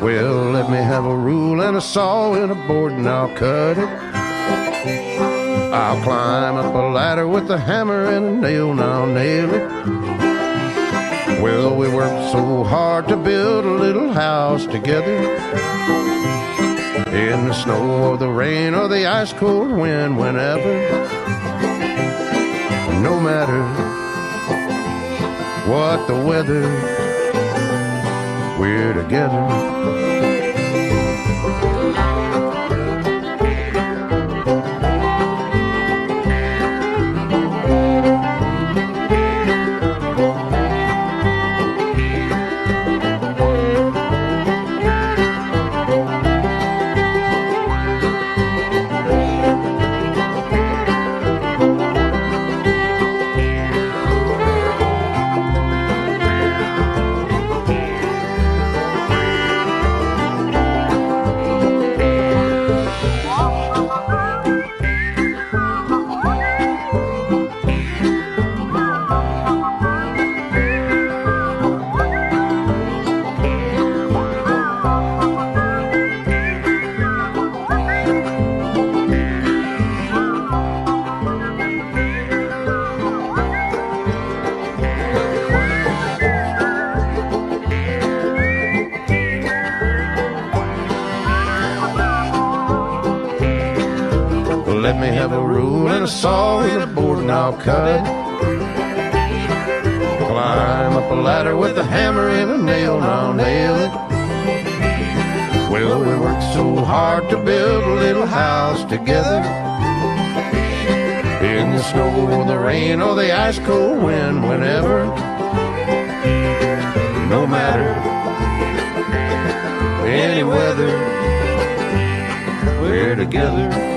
Well, let me have a rule and a saw and a board and I'll cut it. I'll climb up a ladder with a hammer and a nail and I'll nail it. Well, we worked so hard to build a little house together. In the snow or the rain or the ice cold wind, whenever. No matter what the weather, we're together. Let me have a rule and a saw and a board and I'll cut it. Climb up a ladder with a hammer and a nail and I'll nail it. Well, we worked so hard to build a little house together. In the snow or the rain or the ice cold wind, whenever. No matter any weather, we're together.